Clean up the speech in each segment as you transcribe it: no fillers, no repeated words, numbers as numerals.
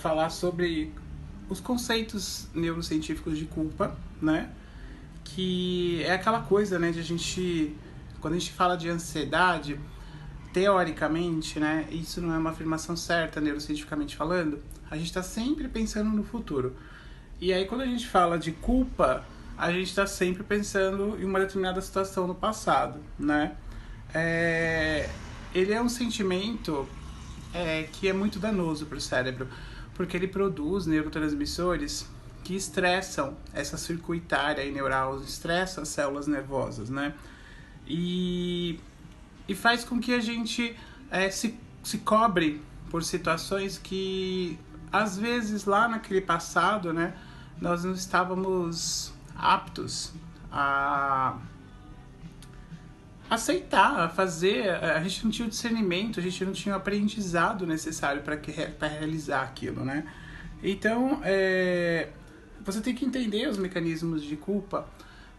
Falar sobre os conceitos neurocientíficos de culpa, né? Que é aquela coisa, né, de a gente, quando a gente fala de ansiedade, teoricamente, né, isso não é uma afirmação certa, neurocientificamente falando, a gente está sempre pensando no futuro. E aí, quando a gente fala de culpa, a gente está sempre pensando em uma determinada situação no passado, né? Ele é um sentimento que é muito danoso para o cérebro, porque ele produz neurotransmissores que estressam essa circuitária neural, estressa as células nervosas, né? E faz com que a gente se cobre por situações que, às vezes, lá naquele passado, né, nós não estávamos aptos a aceitar, a fazer. A gente não tinha o discernimento, a gente não tinha o aprendizado necessário para realizar aquilo, né? Então, você tem que entender os mecanismos de culpa,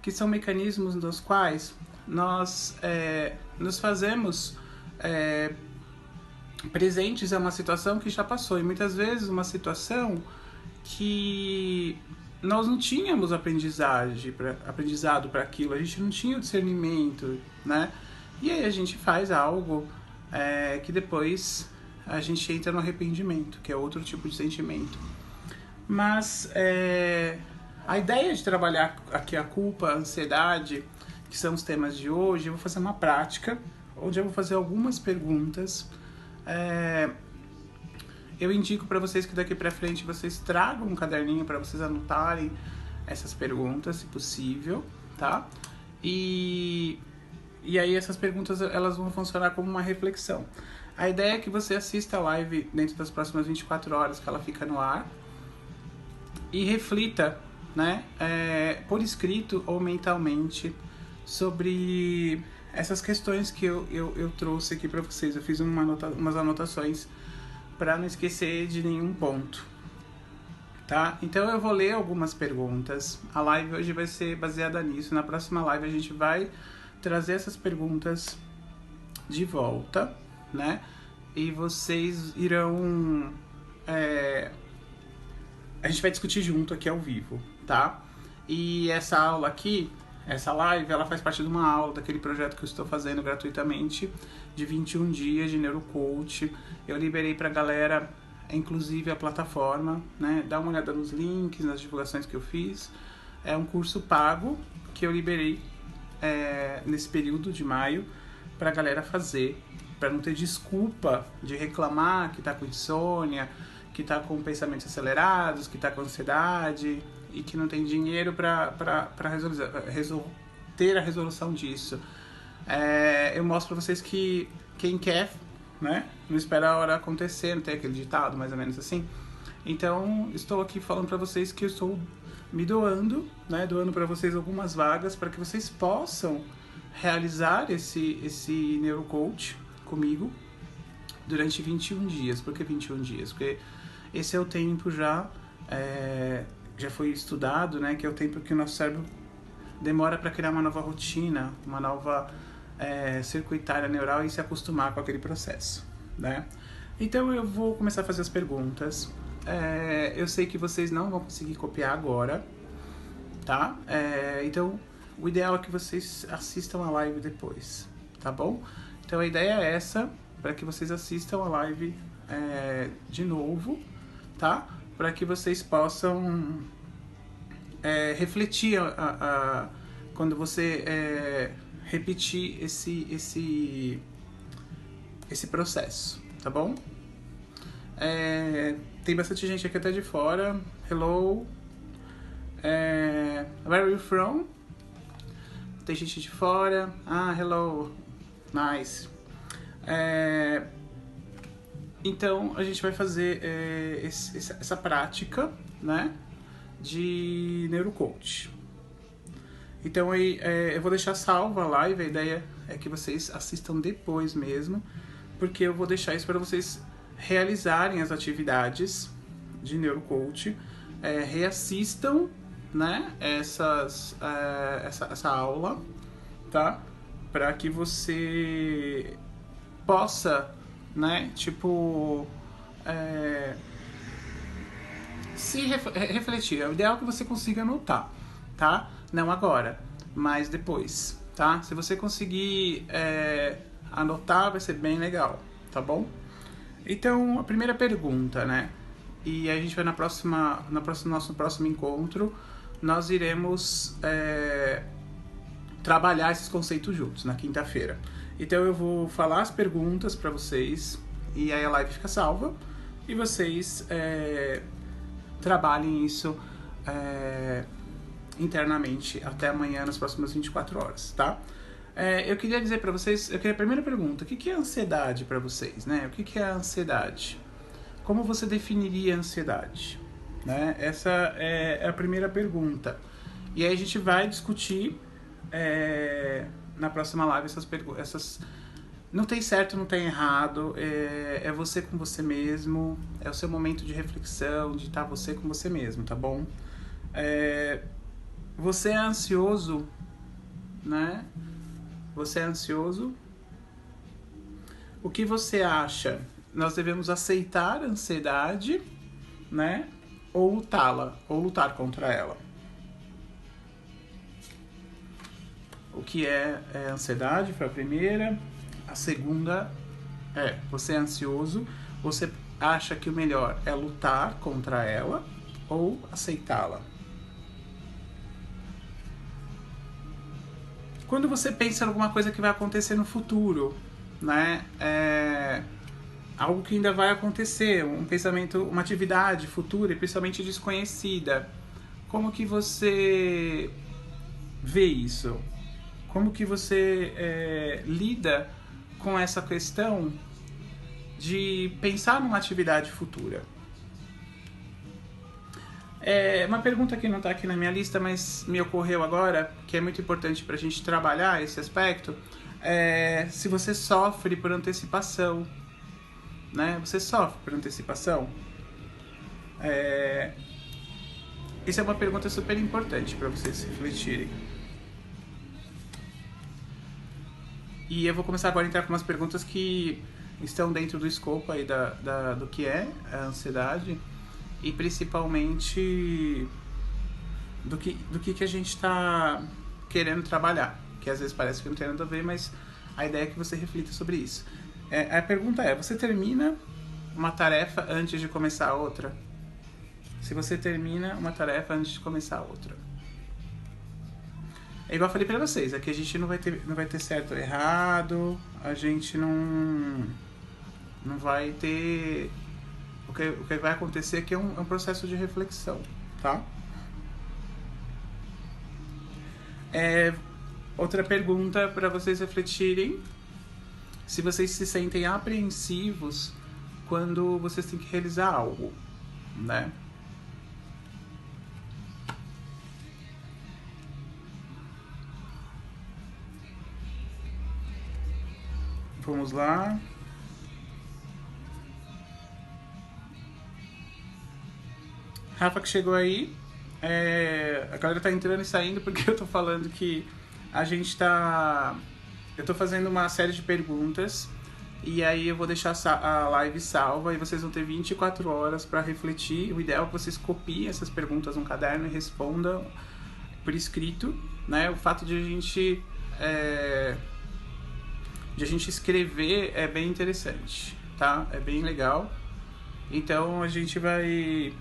que são mecanismos nos quais nós nos fazemos presentes a uma situação que já passou, e muitas vezes uma situação que nós não tínhamos aprendizado para aquilo, a gente não tinha o discernimento, né? E aí a gente faz algo que depois a gente entra no arrependimento, que é outro tipo de sentimento. Mas a ideia de trabalhar aqui a culpa, a ansiedade, que são os temas de hoje, eu vou fazer uma prática, onde eu vou fazer algumas perguntas. Eu indico para vocês que daqui para frente vocês tragam um caderninho para vocês anotarem essas perguntas, se possível, tá? E aí essas perguntas elas vão funcionar como uma reflexão. A ideia é que você assista a live dentro das próximas 24 horas que ela fica no ar e reflita, né, por escrito ou mentalmente sobre essas questões que eu trouxe aqui para vocês. Eu fiz umas anotações para não esquecer de nenhum ponto, tá? Então eu vou ler algumas perguntas. A live hoje vai ser baseada nisso. Na próxima live a gente vai trazer essas perguntas de volta, né? E vocês irão... a gente vai discutir junto aqui ao vivo, tá? E essa aula aqui, essa live, ela faz parte de uma aula daquele projeto que eu estou fazendo gratuitamente de 21 dias de neurocoach. Eu liberei pra galera, inclusive a plataforma, né? Dá uma olhada nos links, nas divulgações que eu fiz. É um curso pago que eu liberei nesse período de maio pra galera fazer, pra não ter desculpa de reclamar que tá com insônia, que tá com pensamentos acelerados, que tá com ansiedade e que não tem dinheiro para ter a resolução disso. Eu mostro para vocês que quem quer, né, não espera a hora acontecer, não tem aquele ditado mais ou menos assim. Então, estou aqui falando para vocês que eu estou me doando, né, doando para vocês algumas vagas para que vocês possam realizar esse neurocoach comigo durante 21 dias. Por que 21 dias? Porque esse é o tempo já foi estudado, né, que é o tempo que o nosso cérebro demora para criar uma nova rotina, uma nova circuitária neural e se acostumar com aquele processo, né? Então eu vou começar a fazer as perguntas. Eu sei que vocês não vão conseguir copiar agora, tá? Então o ideal é que vocês assistam a live depois, tá bom? Então a ideia é essa, para que vocês assistam a live de novo, tá? Para que vocês possam refletir quando você repetir esse processo, tá bom? Tem bastante gente aqui até de fora. Hello. Where are you from? Tem gente de fora. Hello. Nice. Então a gente vai fazer essa prática, né, de neurocoach. Então eu vou deixar salva a live, a ideia é que vocês assistam depois mesmo, porque eu vou deixar isso para vocês realizarem as atividades de neurocoach, reassistam, né, essa aula, tá? Para que você possa, né, tipo, se refletir. O ideal é que você consiga anotar, tá? Não agora, mas depois, tá? Se você conseguir anotar, vai ser bem legal, tá bom? Então, a primeira pergunta, né? E a gente vai nosso próximo encontro, nós iremos trabalhar esses conceitos juntos, na quinta-feira. Então eu vou falar as perguntas para vocês, e aí a live fica salva, e vocês trabalhem isso internamente até amanhã, nas próximas 24 horas, tá? Eu queria dizer para vocês, a primeira pergunta, o que é ansiedade para vocês, né? O que é a ansiedade? Como você definiria a ansiedade? Né? Essa é a primeira pergunta. E aí a gente vai discutir na próxima live essas. Não tem certo, não tem errado. É você com você mesmo. É o seu momento de reflexão, de estar você com você mesmo, tá bom? Você é ansioso, né? Você é ansioso? O que você acha? Nós devemos aceitar a ansiedade, né? Ou lutá-la, ou lutar contra ela. O que é ansiedade? Foi a primeira. A segunda você é ansioso, você acha que o melhor é lutar contra ela ou aceitá-la? Quando você pensa em alguma coisa que vai acontecer no futuro, né? Algo que ainda vai acontecer, um pensamento, uma atividade futura e principalmente desconhecida. Como que você vê isso? Como que você lida com essa questão de pensar numa atividade futura? Uma pergunta que não está aqui na minha lista, mas me ocorreu agora, que é muito importante para a gente trabalhar esse aspecto, se você sofre por antecipação, né? Você sofre por antecipação? Isso é uma pergunta super importante para vocês refletirem. E eu vou começar agora a entrar com umas perguntas que estão dentro do escopo aí do que é a ansiedade e principalmente do que a gente está querendo trabalhar, que às vezes parece que não tem nada a ver, mas a ideia é que você reflita sobre isso. A pergunta você termina uma tarefa antes de começar outra? Se você termina uma tarefa antes de começar outra. É igual eu falei pra vocês, aqui a gente não vai ter certo ou errado, a gente não vai ter... O que vai acontecer aqui é um processo de reflexão, tá? Outra pergunta para vocês refletirem, se vocês se sentem apreensivos quando vocês têm que realizar algo, né? Vamos lá. Rafa que chegou aí. A galera tá entrando e saindo porque eu tô falando que a gente tá... Eu tô fazendo uma série de perguntas e aí eu vou deixar a live salva e vocês vão ter 24 horas para refletir. O ideal é que vocês copiem essas perguntas no caderno e respondam por escrito, né? O fato de a gente escrever é bem interessante, tá? É bem legal. Então a gente vai...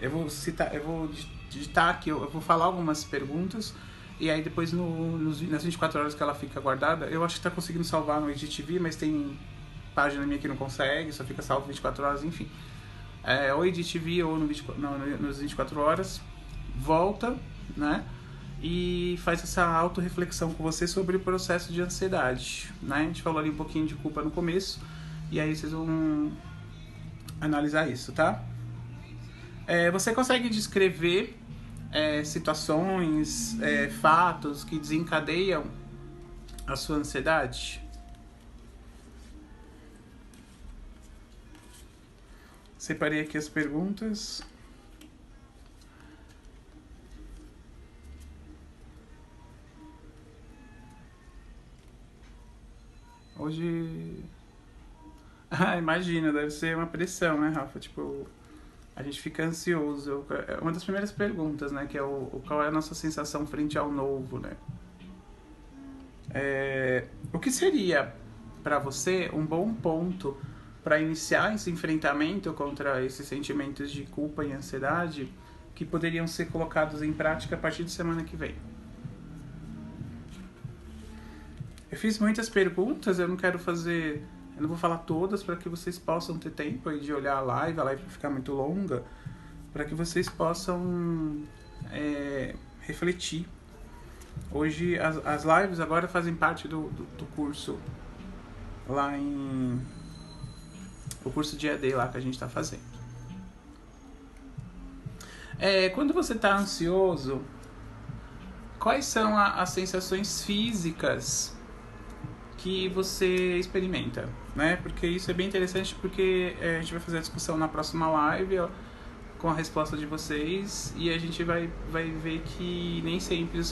Eu vou digitar aqui, eu vou falar algumas perguntas e aí depois nas 24 horas que ela fica guardada, eu acho que tá conseguindo salvar no EditV, mas tem página minha que não consegue, só fica salvo 24 horas, enfim. Ou EditV ou nos 24 horas, volta, né? E faz essa autorreflexão com você sobre o processo de ansiedade, né? A gente falou ali um pouquinho de culpa no começo, e aí vocês vão analisar isso, tá? Você consegue descrever situações, fatos que desencadeiam a sua ansiedade? Separei aqui as perguntas. Hoje... imagina, deve ser uma pressão, né, Rafa? Tipo, A gente fica ansioso. É uma das primeiras perguntas, né? Que é qual é a nossa sensação frente ao novo, né? O que seria para você um bom ponto para iniciar esse enfrentamento contra esses sentimentos de culpa e ansiedade que poderiam ser colocados em prática a partir de semana que vem? Eu fiz muitas perguntas, eu não vou falar todas para que vocês possam ter tempo aí de olhar a live vai ficar muito longa, para que vocês possam refletir. Hoje as lives agora fazem parte do curso lá o curso de EAD lá que a gente está fazendo. Quando você está ansioso, quais são as sensações físicas que você experimenta, né? Porque isso é bem interessante, porque a gente vai fazer a discussão na próxima live, ó, com a resposta de vocês, e a gente vai ver que nem sempre os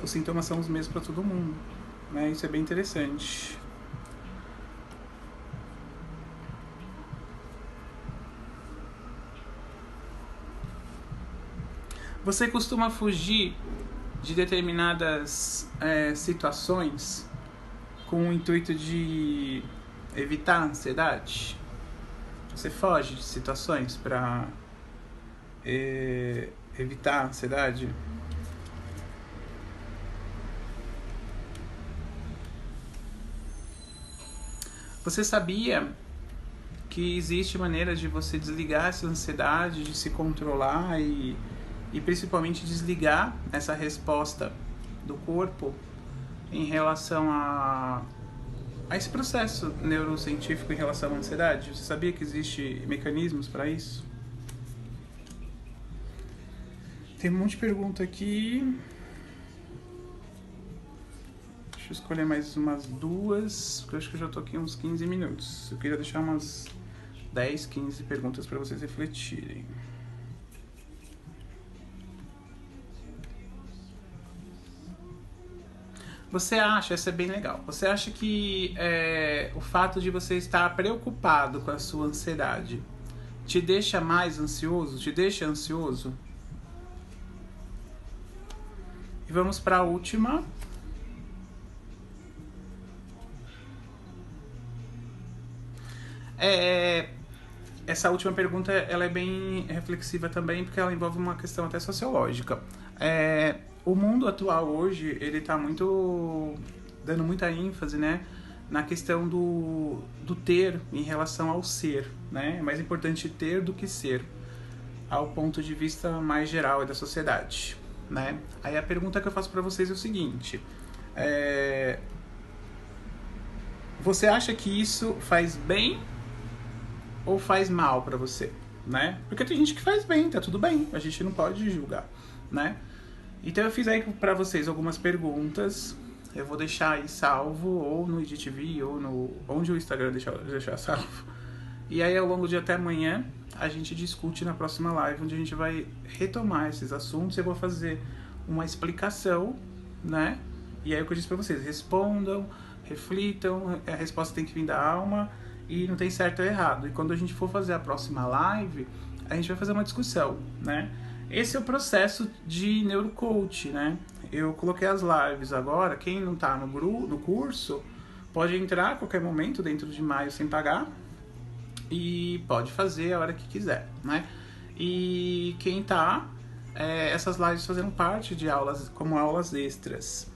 sintomas são os mesmos para todo mundo, né? Isso é bem interessante. Você costuma fugir de determinadas situações com o intuito de evitar a ansiedade? Você foge de situações para evitar a ansiedade? Você sabia que existe maneiras de você desligar essa ansiedade, de se controlar e principalmente desligar essa resposta do corpo em relação a esse processo neurocientífico em relação à ansiedade? Você sabia que existem mecanismos para isso? Tem um monte de pergunta aqui. Deixa eu escolher mais umas duas, porque eu acho que eu já tô aqui uns 15 minutos. Eu queria deixar umas 10, 15 perguntas para vocês refletirem. Você acha, isso é bem legal, você acha que o fato de você estar preocupado com a sua ansiedade te deixa mais ansioso? Te deixa ansioso? E vamos para a última. Essa última pergunta ela é bem reflexiva também, porque ela envolve uma questão até sociológica. O mundo atual hoje, ele está dando muita ênfase, né, na questão do ter em relação ao ser, né? É mais importante ter do que ser, ao ponto de vista mais geral da sociedade, né? Aí a pergunta que eu faço para vocês é o seguinte: você acha que isso faz bem ou faz mal para você, né? Porque tem gente que faz bem, tá tudo bem, a gente não pode julgar, né? Então eu fiz aí para vocês algumas perguntas, eu vou deixar aí salvo, ou no IGTV, ou onde o Instagram deixar salvo. E aí ao longo de até amanhã, a gente discute na próxima live, onde a gente vai retomar esses assuntos. Eu vou fazer uma explicação, né? E aí o que eu disse para vocês, respondam, reflitam, a resposta tem que vir da alma, e não tem certo ou errado. E quando a gente for fazer a próxima live, a gente vai fazer uma discussão, né? Esse é o processo de neurocoach, né? Eu coloquei as lives agora, quem não tá no curso, pode entrar a qualquer momento dentro de maio sem pagar e pode fazer a hora que quiser, né? E quem tá, essas lives fazendo parte de aulas, como aulas extras,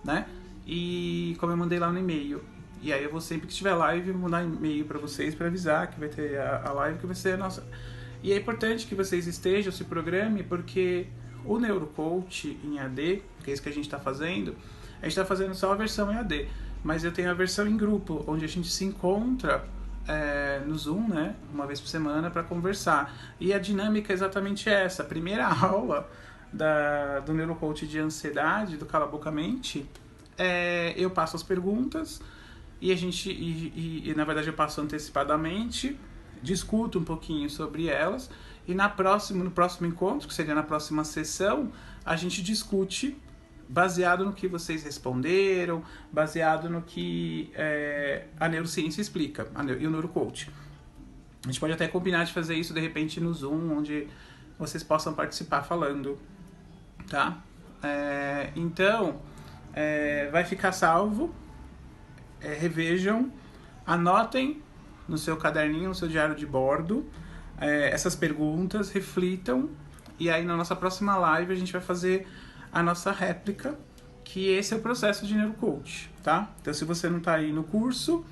né? E como eu mandei lá no e-mail. E aí eu vou sempre que tiver live mandar e-mail para vocês para avisar que vai ter a live, que vai ser a nossa. E é importante que vocês estejam, se programem, porque o Neurocoach em AD, que é isso que a gente está fazendo, a gente está fazendo só a versão em AD, mas eu tenho a versão em grupo, onde a gente se encontra no Zoom, né, uma vez por semana para conversar. E a dinâmica é exatamente essa. A primeira aula do Neurocoach de ansiedade, do Cala a Boca Mente, eu passo as perguntas e a gente, na verdade eu passo antecipadamente, discuto um pouquinho sobre elas, e no próximo encontro, que seria na próxima sessão, a gente discute baseado no que vocês responderam, baseado no que a neurociência explica, e o neurocoach. A gente pode até combinar de fazer isso de repente no Zoom, onde vocês possam participar falando, tá? Então, vai ficar salvo, revejam, anotem no seu caderninho, no seu diário de bordo, essas perguntas, reflitam, e aí na nossa próxima live a gente vai fazer a nossa réplica, que esse é o processo de neurocoach, tá? Então se você não tá aí no curso,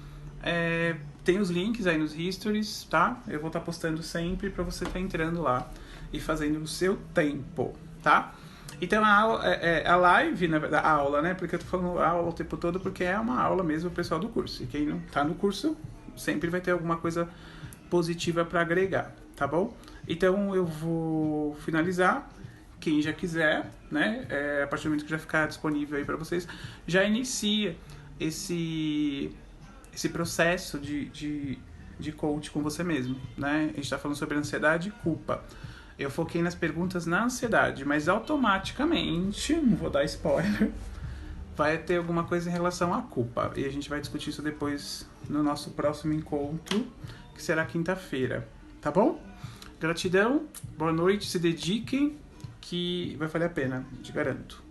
tem os links aí nos histories, tá? Eu vou estar postando sempre para você estar entrando lá e fazendo no seu tempo, tá? Então a live, na verdade, a aula, né? Porque eu tô falando aula o tempo todo porque é uma aula mesmo o pessoal do curso. E quem não tá no curso sempre vai ter alguma coisa positiva para agregar, tá bom? Então eu vou finalizar. Quem já quiser, né? A partir do momento que já ficar disponível aí para vocês, já inicia esse processo de coach com você mesmo, né? A gente tá falando sobre ansiedade e culpa. Eu foquei nas perguntas na ansiedade, mas automaticamente, não vou dar spoiler, vai ter alguma coisa em relação à culpa. E a gente vai discutir isso depois no nosso próximo encontro, que será quinta-feira, tá bom? Gratidão, boa noite, se dediquem, que vai valer a pena, te garanto.